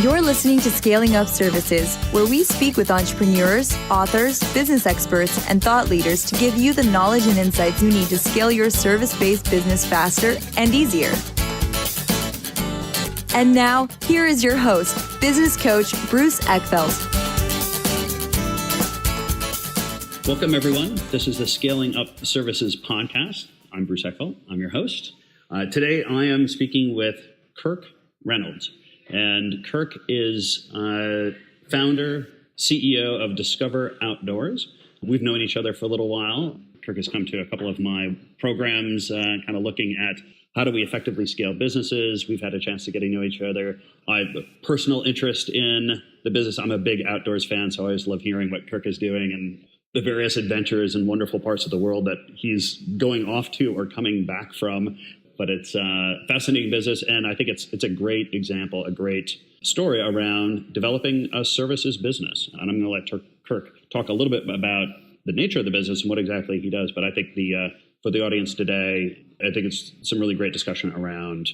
You're listening to Scaling Up Services, where we speak with entrepreneurs, authors, business experts, and thought leaders to give you the knowledge and insights you need to scale your service-based business faster and easier. And now, here is your host, business coach Bruce Eckfeldt. Welcome, everyone. This is the Scaling Up Services podcast. I'm Bruce Eckfeldt. I'm your host. Today, I am speaking with Kirk Reynolds. And Kirk is founder, CEO of Discover Outdoors. We've known each other for a little while. Kirk has come to a couple of my programs, kind of looking at how do we effectively scale businesses. We've had a chance to get to know each other. I have a personal interest in the business. I'm a big outdoors fan, so I always love hearing what Kirk is doing and the various adventures and wonderful parts of the world that he's going off to or coming back from. But it's a fascinating business, and I think it's a great example, a great story around developing a services business. And I'm going to let Kirk talk a little bit about the nature of the business and what exactly he does. But I think for the audience today, I think it's some really great discussion around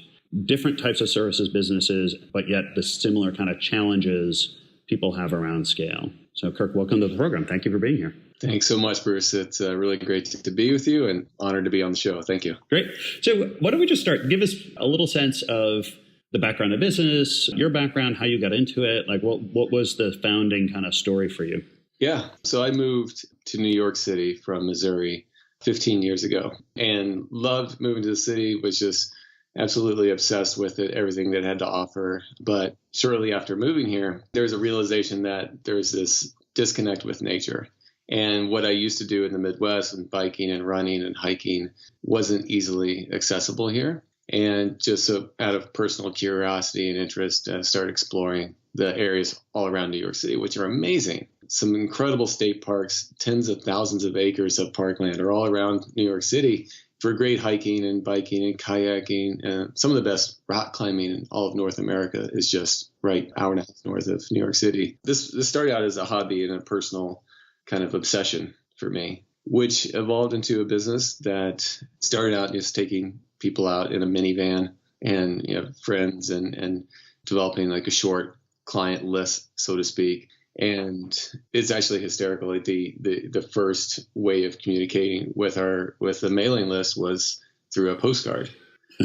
different types of services businesses, but yet the similar kind of challenges people have around scale. So Kirk, welcome to the program. Thank you for being here. Thanks so much, Bruce. It's really great to be with you and honored to be on the show. Thank you. Great. So why don't we just start? Give us a little sense of the background of business, your background, how you got into it. Like what was the founding kind of story for you? Yeah. So I moved to New York City from Missouri 15 years ago and loved moving to the city, was just absolutely obsessed with it, everything that it had to offer. But shortly after moving here, there was a realization that there's this disconnect with nature. And what I used to do in the Midwest and biking and running and hiking wasn't easily accessible here. And just so out of personal curiosity and interest, started exploring the areas all around New York City, which are amazing. Some incredible state parks, tens of thousands of acres of parkland are all around New York City for great hiking and biking and kayaking. And some of the best rock climbing in all of North America is just right hour and a half north of New York City. This started out as a hobby and a personal kind of obsession for me, which evolved into a business that started out just taking people out in a minivan and friends and developing like a short client list, so to speak. And it's actually hysterical. Like the first way of communicating with the mailing list was through a postcard.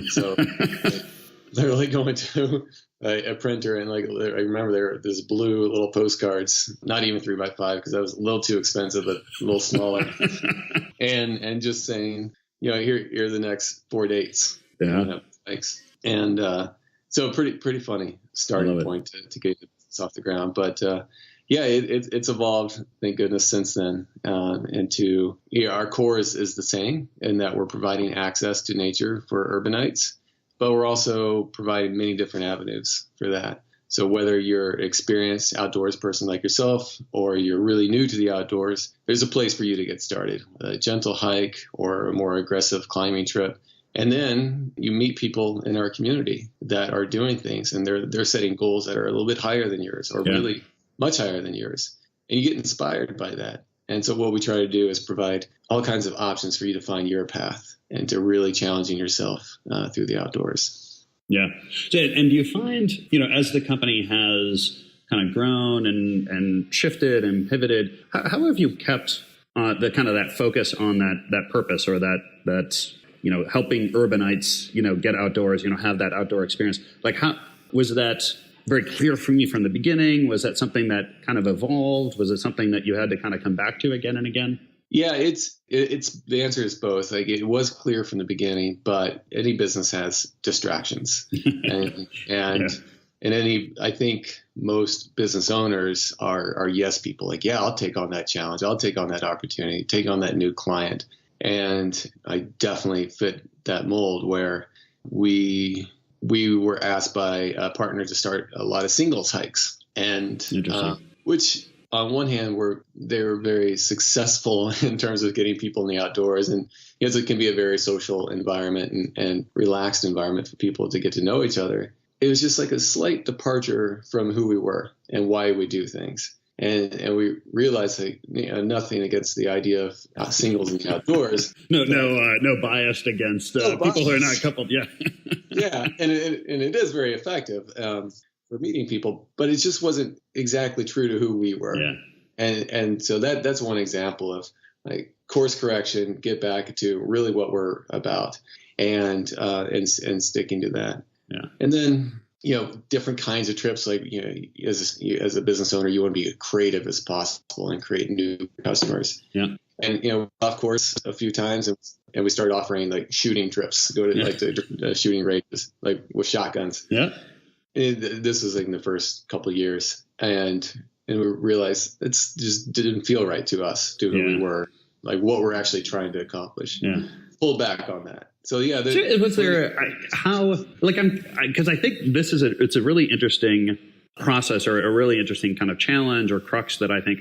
So literally going to a printer and I remember there were these blue little postcards, not even 3x5 because that was a little too expensive, but a little smaller, and just saying, here are the next 4 dates. Yeah. Thanks. And so pretty funny starting point to get this off the ground, but it's evolved, thank goodness, since then into our core is the same in that we're providing access to nature for urbanites. But we're also providing many different avenues for that. So whether you're an experienced outdoors person like yourself, or you're really new to the outdoors, there's a place for you to get started, a gentle hike or a more aggressive climbing trip. And then you meet people in our community that are doing things and they're setting goals that are a little bit higher than yours or really much higher than yours. And you get inspired by that. And so what we try to do is provide all kinds of options for you to find your path and to really challenging yourself through the outdoors. Yeah. And do you find, as the company has kind of grown and shifted and pivoted, how have you kept the kind of that focus on that purpose or that helping urbanites, get outdoors, have that outdoor experience? Like, how was that very clear for me from the beginning? Was that something that kind of evolved? Was it something that you had to kind of come back to again and again? Yeah, it's the answer is both. Like it was clear from the beginning, but any business has distractions, and I think most business owners are yes people. Like, yeah, I'll take on that challenge. I'll take on that opportunity, take on that new client. And I definitely fit that mold where we were asked by a partner to start a lot of singles hikes, and which on one hand they're very successful in terms of getting people in the outdoors, and it can be a very social environment and relaxed environment for people to get to know each other. It was just like a slight departure from who we were and why we do things. And we realized that nothing against the idea of singles in the outdoors. No bias against people who are not coupled. Yeah. Yeah, and it is very effective. for meeting people, but it just wasn't exactly true to who we were. Yeah. And so that's one example of like course correction, get back to really what we're about, and sticking to that. Yeah. And then, different kinds of trips, like, as a business owner, you want to be creative as possible and create new customers. Yeah. And, of course, a few times, and we started offering like shooting trips, go to like the shooting ranges, like with shotguns. Yeah. This was like in the first couple of years, and we realized it just didn't feel right to us, to who we were, like what we're actually trying to accomplish. Yeah. Pull back on that. So yeah, was there because I think this is it's a really interesting process, or a really interesting kind of challenge or crux that I think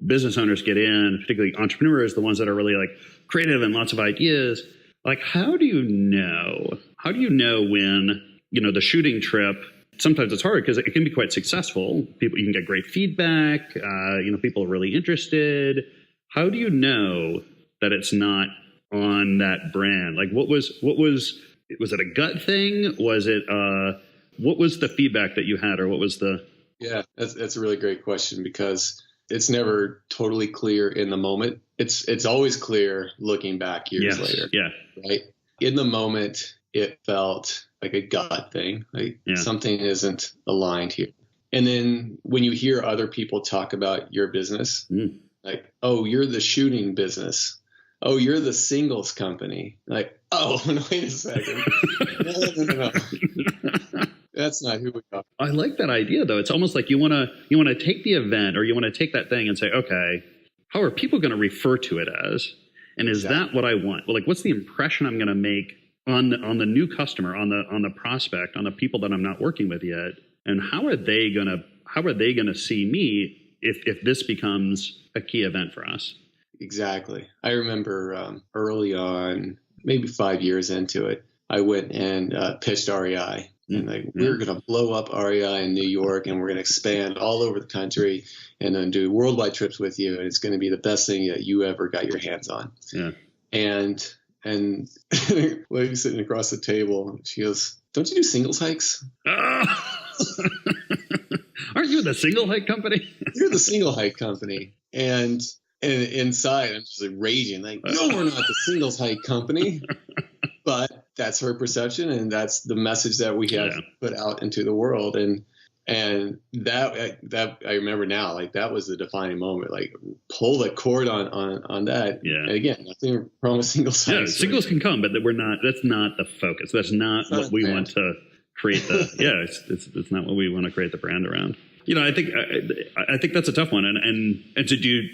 business owners get in, particularly entrepreneurs, the ones that are really like creative and lots of ideas. Like, how do you know when the shooting trip? Sometimes it's hard because it can be quite successful. You can get great feedback. People are really interested. How do you know that it's not on that brand? Like, was it a gut thing? Was it what was the feedback that you had, or what was the? Yeah, that's a really great question, because it's never totally clear in the moment. It's always clear looking back years later. Yeah. Right. In the moment, it felt like a gut thing, like something isn't aligned here. And then when you hear other people talk about your business, like, oh, you're the shooting business. Oh, you're the singles company. Like, oh, wait a second. No. That's not who we are. I like that idea, though. It's almost like you want to take the event, or you want to take that thing and say, okay, how are people going to refer to it as? And is that what I want? Well, like, what's the impression I'm going to make on the new customer, on the prospect, on the people that I'm not working with yet? And how are they going to see me if this becomes a key event for us? Exactly. I remember early on, maybe 5 years into it, I went and pitched REI. And we're going to blow up REI in New York, and we're going to expand all over the country and then do worldwide trips with you. And it's going to be the best thing that you ever got your hands on. Yeah. And lady sitting across the table, she goes, "Don't you do singles hikes?" Aren't you the single hike company? You're the single hike company. And inside, I'm just like raging, like, no, we're not the singles hike company. But that's her perception, and that's the message that we have put out into the world. And that I remember now, like, that was the defining moment. Like, pull the cord on that. Yeah. And again, nothing wrong with singles. Yeah, singles can come, but we're not. That's not the focus. That's not what we want to create. It's not what we want to create the brand around. I think that's a tough one. And so do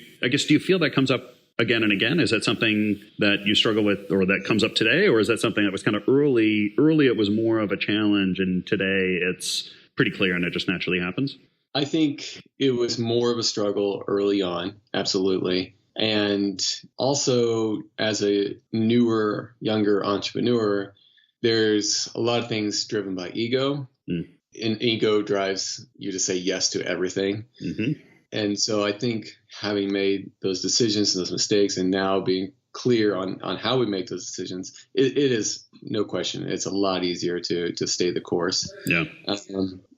you feel that comes up again and again? Is that something that you struggle with, or that comes up today? Or is that something that was kind of early it was more of a challenge, and today it's pretty clear and it just naturally happens? I think it was more of a struggle early on. Absolutely. And also, as a newer, younger entrepreneur, there's a lot of things driven by ego. And ego drives you to say yes to everything. Mm-hmm. And so I think having made those decisions and those mistakes, and now being clear on how we make those decisions, it is no question, it's a lot easier to stay the course. Yeah.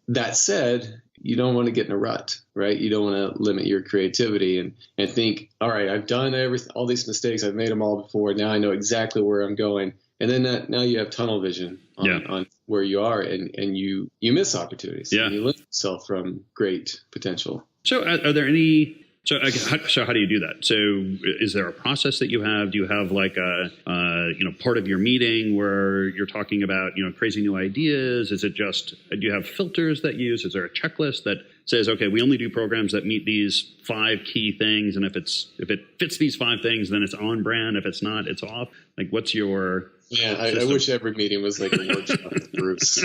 That said, you don't want to get in a rut, right? You don't want to limit your creativity and think, all right, I've done all these mistakes. I've made them all before. Now I know exactly where I'm going. And then now you have tunnel vision on where you are, and you miss opportunities. Yeah. And you limit yourself from great potential. So are there any So how do you do that? So is there a process that you have? Do you have like a part of your meeting where you're talking about crazy new ideas? Is it just, do you have filters that you use? Is there a checklist that says, okay, we only do programs that meet these 5 key things, and if it fits these 5 things, then it's on brand. If it's not, it's off. Like, what's your I wish every meeting was like a workshop with Bruce.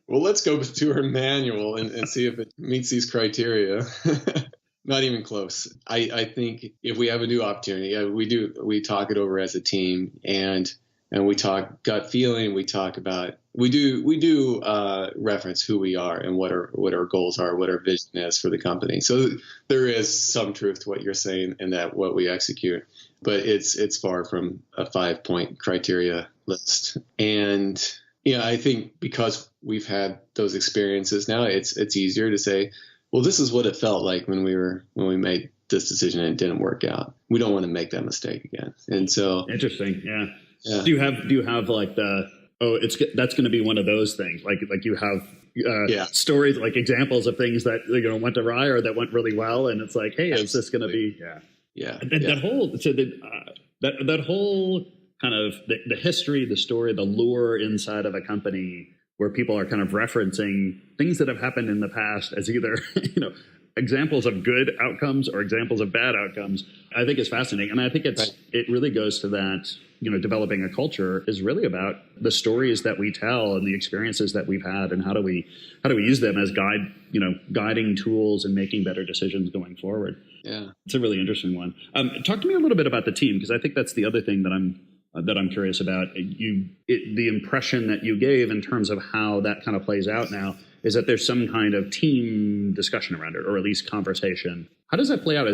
Well, let's go to our manual and see if it meets these criteria. Not even close. I think if we have a new opportunity, we talk it over as a team, and we talk gut feeling. We talk about, we do reference who we are and what our goals are, what our vision is for the company. So there is some truth to what you're saying in that what we execute, but it's far from a 5-point criteria list. And Yeah, I think because we've had those experiences now, it's easier to say, well, this is what it felt like when we made this decision and it didn't work out. We don't want to make that mistake again. And so Interesting. Yeah. yeah. Do you have like that's going to be one of those things, like you have stories, like examples of things that went awry or that went really well, and it's like, hey, is this going to be that whole kind of the history, the story, the lure inside of a company where people are kind of referencing things that have happened in the past as either examples of good outcomes or examples of bad outcomes, I think is fascinating. And I think it really goes to that, developing a culture is really about the stories that we tell and the experiences that we've had, and how do we use them as guiding tools and making better decisions going forward. Yeah. It's a really interesting one. Talk to me a little bit about the team, because I think that's the other thing that I'm curious about. The impression that you gave in terms of how that kind of plays out now is that there's some kind of team discussion around it, or at least conversation. How does that play out?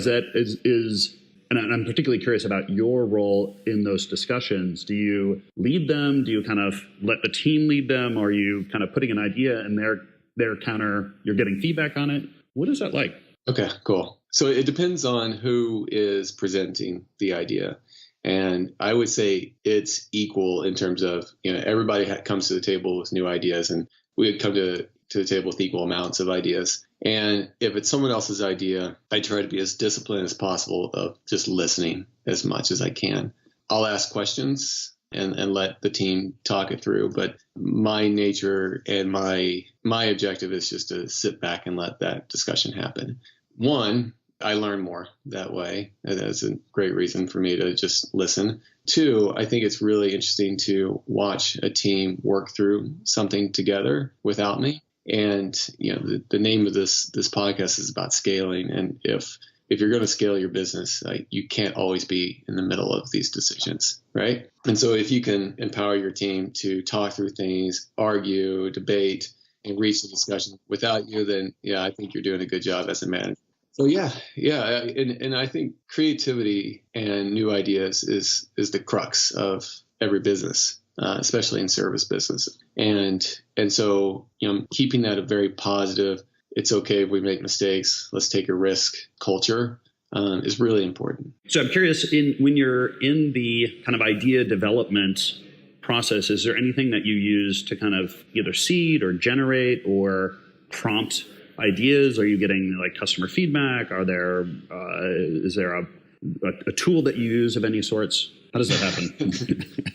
And I'm particularly curious about your role in those discussions. Do you lead them? Do you kind of let the team lead them? Or are you kind of putting an idea and you're getting feedback on it? What is that like? Okay, cool. So it depends on who is presenting the idea. And I would say it's equal in terms of, everybody comes to the table with new ideas, and we would come to the table with equal amounts of ideas. And if it's someone else's idea, I try to be as disciplined as possible of just listening as much as I can. I'll ask questions and let the team talk it through. But my nature and my objective is just to sit back and let that discussion happen. One, I learn more that way. That's a great reason for me to just listen. Two, I think it's really interesting to watch a team work through something together without me. And, the name of this podcast is about scaling. And if you're going to scale your business, you can't always be in the middle of these decisions, right? And so if you can empower your team to talk through things, argue, debate, and reach the discussion without you, then I think you're doing a good job as a manager. So and I think creativity and new ideas is the crux of every business, especially in service business. And so keeping that a very positive, it's okay if we make mistakes, let's take a risk culture is really important. So I'm curious, when you're in the kind of idea development process, is there anything that you use to kind of either seed or generate or prompt ideas? Are you getting like customer feedback? Is there a tool that you use of any sorts? How does that happen?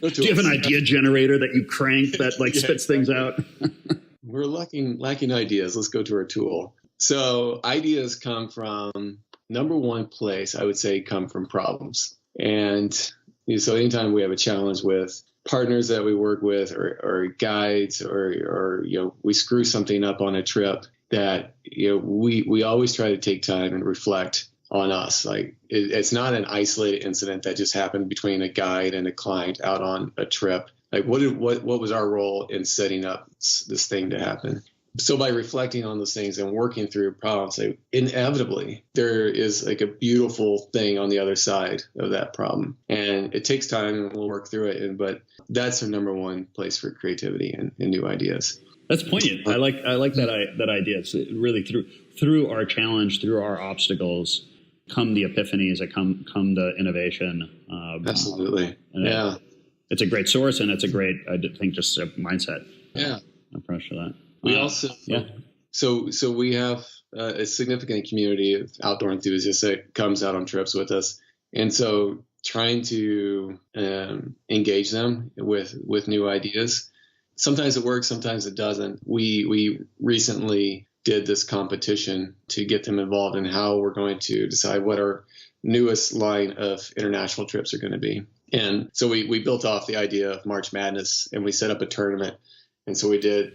Do you have an idea generator that you crank that spits things out? We're lacking ideas. Let's go to our tool. So ideas come from, number one place, I would say, come from problems. And so anytime we have a challenge with partners that we work with or guides or we screw something up on a trip, that we always try to take time and reflect on us. Like it's not an isolated incident that just happened between a guide and a client out on a trip. Like what was our role in setting up this thing to happen? So by reflecting on those things and working through problems, inevitably there is like a beautiful thing on the other side of that problem. And it takes time and we'll work through it. But that's our number one place for creativity and new ideas. That's poignant. I like that idea. It's really through our challenge, through our obstacles, come the epiphanies, come the innovation. Absolutely. It's a great source, and it's a great, I think, just a mindset. Yeah. Approach to that. We also So we have a significant community of outdoor enthusiasts that comes out on trips with us, and so trying to engage them with new ideas. Sometimes it works, sometimes it doesn't. We recently did this competition to get them involved in how we're going to decide what our newest line of international trips are going to be. And so we built off the idea of March Madness, and we set up a tournament. And so we did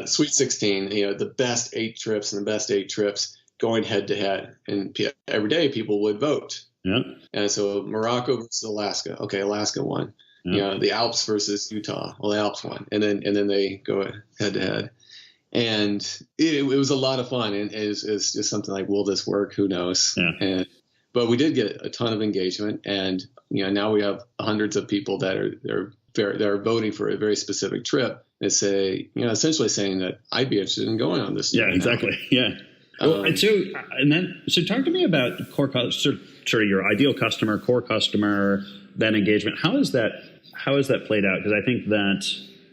Sweet 16, the best 8 trips and the best 8 trips going head to head. And every day people would vote. Yeah. And so Morocco versus Alaska. Okay, Alaska won. Yeah. The Alps versus Utah. Well, the Alps won. And then they go head to head. And it was a lot of fun. And it's just something like, will this work? Who knows? Yeah. But we did get a ton of engagement. And now we have hundreds of people that are voting for a very specific trip. and say, essentially saying that I'd be interested in going on this. Yeah, exactly. Yeah. Well, so talk to me about sort of your ideal customer, core customer, that engagement. How is that played out? Because I think that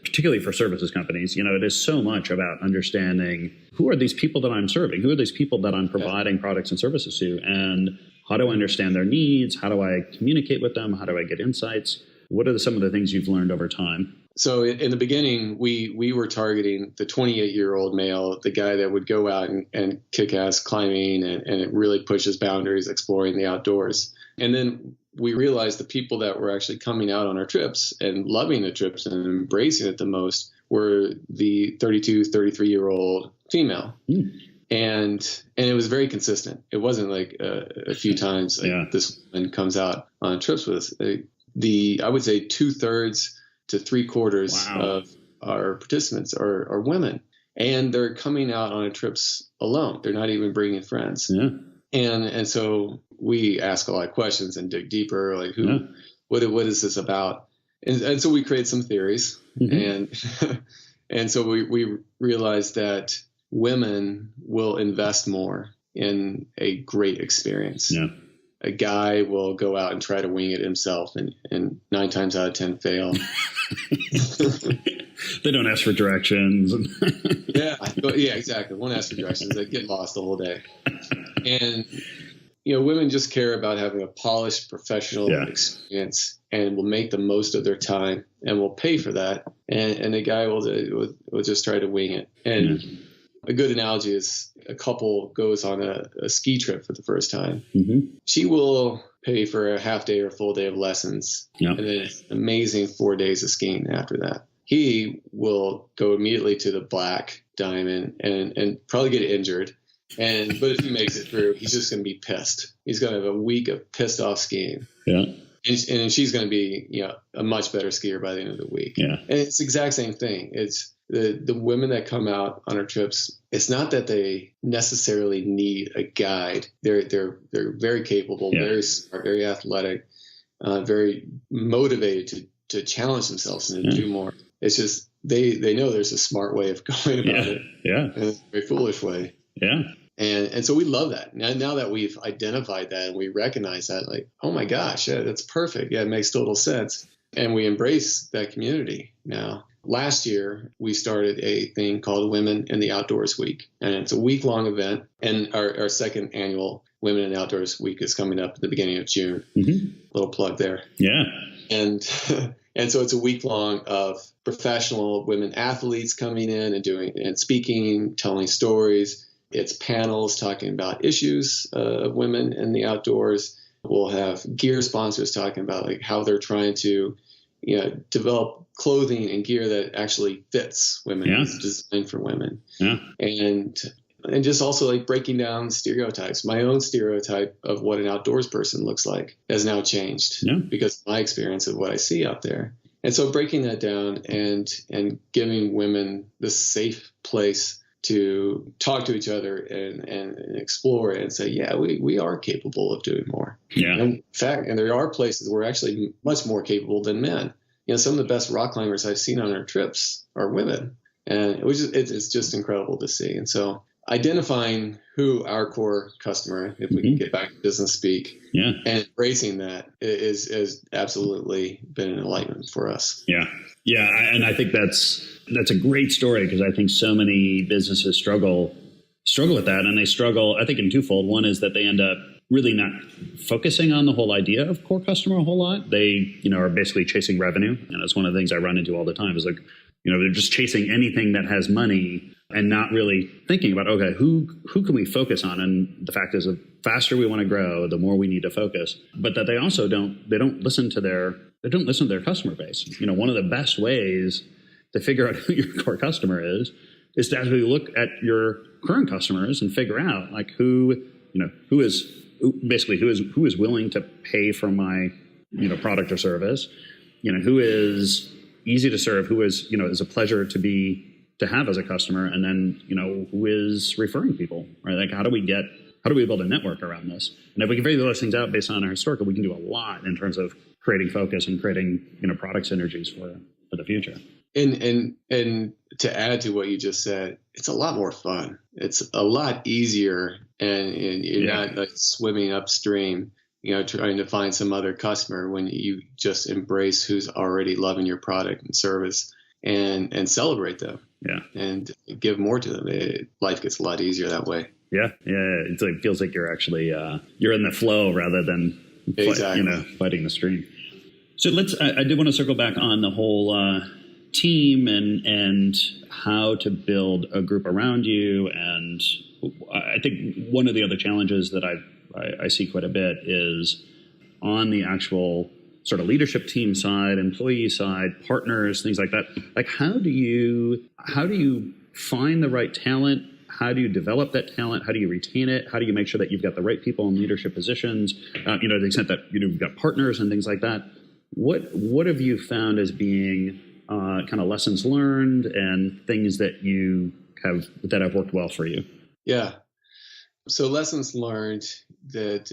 particularly for services companies, it is so much about understanding who are these people that I'm serving, who are these people that I'm providing products and services to, and how do I understand their needs? How do I communicate with them? How do I get insights? What are some of the things you've learned over time? So in the beginning, we were targeting the 28-year-old male, the guy that would go out and kick ass climbing and really push his boundaries, exploring the outdoors. And then we realized the people that were actually coming out on our trips and loving the trips and embracing it the most were the 32, 33-year-old female. And it was very consistent. It wasn't like a few times this woman comes out on trips with us. I would say 2/3 to 3/4 of our participants are women, and they're coming out on trips alone. They're not even bringing friends. Yeah. And so we ask a lot of questions and dig deeper, like what is this about? And so we create some theories, and so we realized that women will invest more in a great experience. Yeah. A guy will go out and try to wing it himself and 9 times out of 10 fail. They don't ask for directions. Yeah, exactly. Won't ask for directions. They get lost the whole day. And, women just care about having a polished professional experience and will make the most of their time and will pay for that. And the guy will just try to wing it. And a good analogy is a couple goes on a ski trip for the first time. She will pay for a half day or a full day of lessons and then an amazing 4 days of skiing after that. He will go immediately to the black diamond and probably get injured. But if he makes it through, he's just going to be pissed. He's going to have a week of pissed off skiing. Yeah. And she's going to be, a much better skier by the end of the week. Yeah. And it's the exact same thing. It's the women that come out on our trips. It's not that they necessarily need a guide. They're very capable, very smart, very athletic, very motivated to challenge themselves and to do more. It's just they know there's a smart way of going about it. Yeah. And a very foolish way. Yeah. And so we love that. Now that we've identified that and we recognize that, like, oh my gosh, yeah, that's perfect. Yeah, it makes total sense. And we embrace that community now. Last year, we started a thing called Women in the Outdoors Week. And it's a week-long event. And our second annual Women in the Outdoors Week is coming up at the beginning of June. Little plug there. Yeah. And so it's a week long of professional women athletes coming in and speaking, telling stories. It's panels talking about issues of women in the outdoors. We'll have gear sponsors talking about like how they're trying to, develop clothing and gear that actually fits women. It's designed for women. Yeah. And just also like breaking down stereotypes. My own stereotype of what an outdoors person looks like has now changed because of my experience of what I see out there. And so breaking that down and giving women this safe place to talk to each other and explore and say, yeah, we are capable of doing more. Yeah. And in fact, and there are places where we're actually much more capable than men. Some of the best rock climbers I've seen on our trips are women. And it's just incredible to see. And so identifying who our core customer, if we can get back to business speak, and embracing that is absolutely been an enlightenment for us. Yeah. Yeah. And I think that's a great story because I think so many businesses struggle with that. And they struggle, I think, in twofold. One is that they end up really not focusing on the whole idea of core customer a whole lot. They, are basically chasing revenue. And that's one of the things I run into all the time is like, they're just chasing anything that has money and not really thinking about, okay, who can we focus on? And the fact is, the faster we want to grow, the more we need to focus. But that they also don't listen to their customer base. One of the best ways to figure out who your core customer is to actually look at your current customers and figure out like who is willing to pay for my product or service, who is easy to serve, who is a pleasure to have as a customer, and then who is referring people, right? Like how do we build a network around this? And if we can figure those things out based on our historical, we can do a lot in terms of creating focus and creating product synergies for the future. And to add to what you just said, it's a lot more fun. It's a lot easier, and you're not like swimming upstream, trying to find some other customer when you just embrace who's already loving your product and service and celebrate them. Yeah. And give more to them. Life gets a lot easier that way. Yeah. It's like, it feels like you're actually you're in the flow rather than fighting the stream. So I did want to circle back on the whole team and how to build a group around you. And I think one of the other challenges that I see quite a bit is on the actual sort of leadership team side, employee side, partners, things like that. Like, how do you find the right talent? How do you develop that talent? How do you retain it? How do you make sure that you've got the right people in leadership positions? To the extent that you've got partners and things like that. What have you found as being kind of lessons learned and things that have worked well for you? Yeah. So lessons learned that,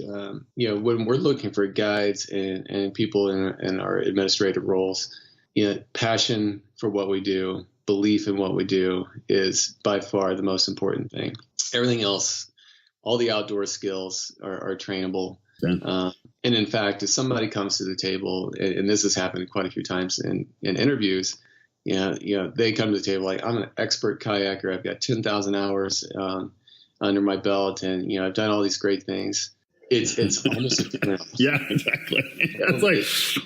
when we're looking for guides and people in our administrative roles, passion for what we do, belief in what we do is by far the most important thing. Everything else, all the outdoor skills are trainable. Yeah. And in fact, if somebody comes to the table, and this has happened quite a few times in interviews, they come to the table like, I'm an expert kayaker. I've got 10,000 hours under my belt, and I've done all these great things. It's almost a turn off. Yeah, exactly. It's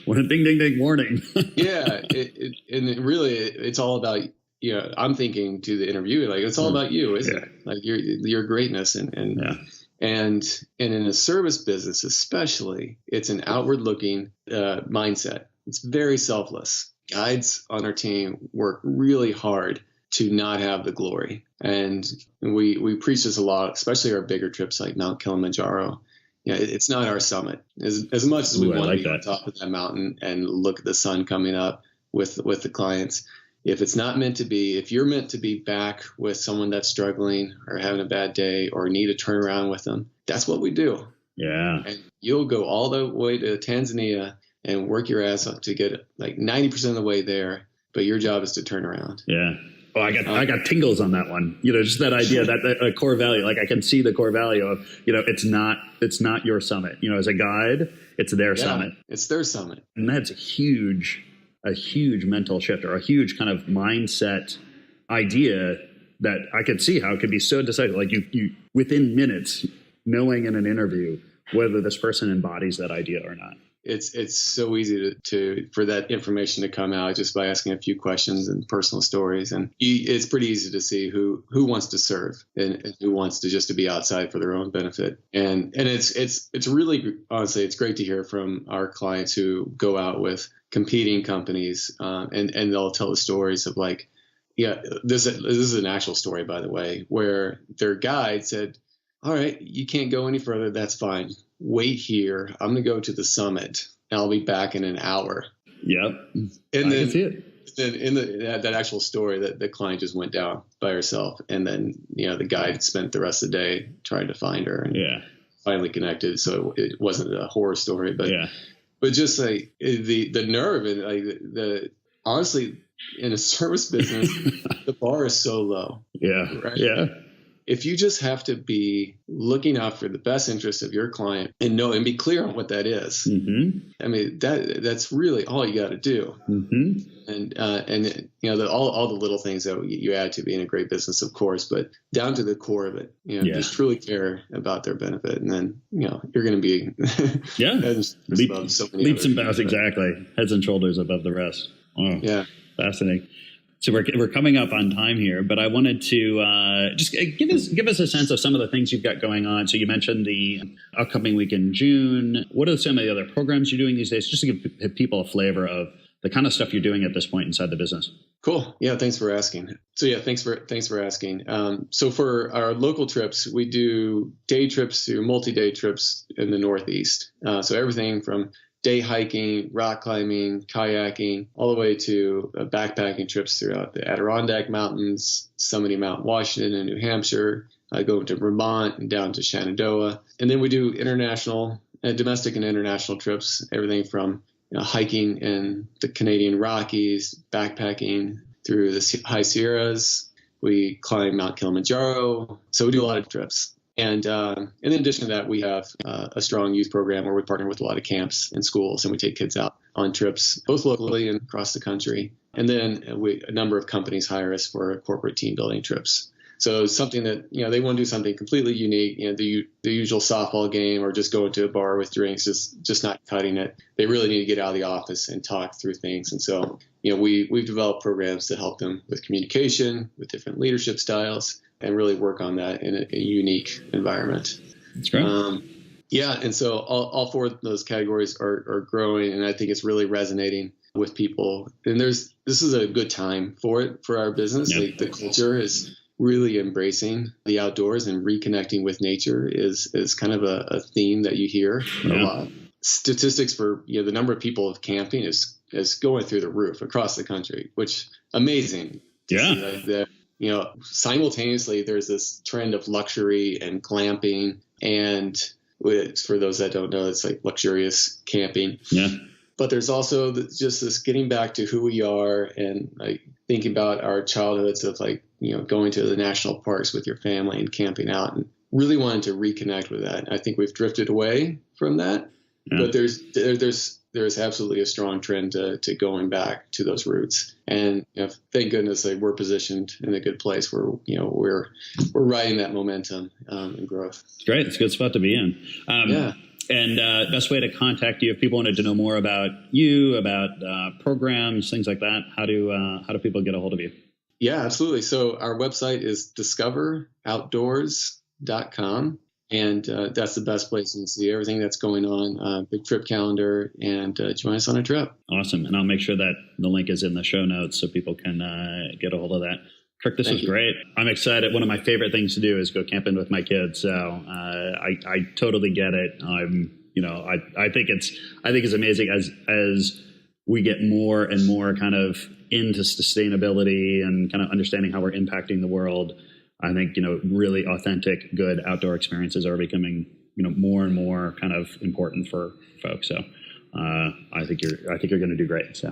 like ding ding ding warning. Yeah, it's all about I'm thinking to the interviewer, like, it's all about you, isn't it? Like your greatness and in a service business especially, it's an outward looking mindset. It's very selfless. Guides on our team work really hard to not have the glory. And we preach this a lot, especially our bigger trips like Mount Kilimanjaro. It's not our summit. As much as we want to be on top of that mountain and look at the sun coming up with the clients, if it's not meant to be, if you're meant to be back with someone that's struggling or having a bad day or need a turnaround with them, that's what we do. Yeah. And you'll go all the way to Tanzania and work your ass up to get like 90% of the way there, but your job is to turn around. Yeah. Oh, I got tingles on that one. Just that idea that core value. Like, I can see the core value of it's not your summit. As a guide, it's their summit. It's their summit, and that's a huge mental shift or a huge kind of mindset idea that I could see how it could be so decisive. Like you within minutes knowing in an interview whether this person embodies that idea or not. It's so easy for that information to come out just by asking a few questions and personal stories, and it's pretty easy to see who wants to serve and who wants to just to be outside for their own benefit. And it's really, honestly, it's great to hear from our clients who go out with competing companies, and they'll tell the stories of like, this is an actual story, by the way, where their guide said, all right, you can't go any further. That's fine. Wait here. I'm going to go to the summit and I'll be back in an hour. Yep. And I can see it. Then in that actual story, that the client just went down by herself. And then, the guide spent the rest of the day trying to find her and finally connected. So it wasn't a horror story, but just like the nerve and like honestly, in a service business, the bar is so low. Yeah. Right? Yeah. If you just have to be looking out for the best interest of your client and be clear on what that is, I mean, that's really all you got to do. And all the little things that you add to being a great business, of course, but down to the core of it, just truly care about their benefit. And then, you're going to be leaps and bounds. Exactly. Heads and shoulders above the rest. Oh, yeah. Fascinating. So we're coming up on time here, but I wanted to just give us a sense of some of the things you've got going on. So you mentioned the upcoming week in June. What are some of the other programs you're doing these days? Just to give people a flavor of the kind of stuff you're doing at this point inside the business. Cool. Yeah, thanks for asking. So thanks for asking. So for our local trips, we do day trips to multi-day trips in the Northeast. So everything from day hiking, rock climbing, kayaking, all the way to backpacking trips throughout the Adirondack Mountains, summiting Mount Washington in New Hampshire, going to Vermont and down to Shenandoah. And then we do domestic and international trips, everything from hiking in the Canadian Rockies, backpacking through the high Sierras. We climb Mount Kilimanjaro. So we do a lot of trips. And in addition to that, we have a strong youth program where we partner with a lot of camps and schools, and we take kids out on trips, both locally and across the country. And then a number of companies hire us for corporate team building trips. So something that, they want to do something completely unique, the usual softball game or just going to a bar with drinks, just not cutting it. They really need to get out of the office and talk through things. And so, we've developed programs to help them with communication, with different leadership styles, and really work on that in a unique environment. That's great. And so all four of those categories are growing, and I think it's really resonating with people. And this is a good time for our business. Yep. The culture is really embracing the outdoors, and reconnecting with nature is kind of a theme that you hear a lot. Statistics for the number of people camping is going through the roof across the country, which amazing. Yeah. Simultaneously there's this trend of luxury and glamping, and for those that don't know, it's like luxurious camping. Yeah. But there's also just this getting back to who we are, and like thinking about our childhoods of going to the national parks with your family and camping out, and really wanting to reconnect with that. I think we've drifted away from that, but there's absolutely a strong trend to going back to those roots. And thank goodness we're positioned in a good place where we're riding that momentum and growth. Great, it's a good spot to be in. And best way to contact you if people wanted to know more about you, about programs, things like that. How do people get a hold of you? Yeah, absolutely. So our website is discoveroutdoors.com. And that's the best place you can see everything that's going on, big trip calendar, and join us on a trip. Awesome. And I'll make sure that the link is in the show notes so people can get a hold of that. Kirk, this was great. I'm excited. One of my favorite things to do is go camping with my kids. So I totally get it. I think it's amazing as we get more and more kind of into sustainability and kind of understanding how we're impacting the world. I think, really authentic, good outdoor experiences are becoming, more and more kind of important for folks. So I think you're going to do great. So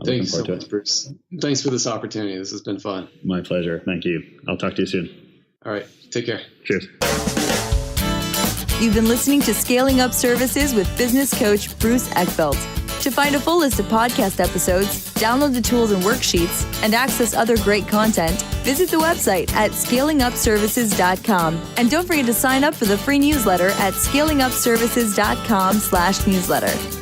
thanks so much, Bruce. Thanks for this opportunity. This has been fun. My pleasure. Thank you. I'll talk to you soon. All right. Take care. Cheers. You've been listening to Scaling Up Services with business coach Bruce Eckfeldt. To find a full list of podcast episodes, download the tools and worksheets, and access other great content, visit the website at scalingupservices.com. And don't forget to sign up for the free newsletter at scalingupservices.com/newsletter.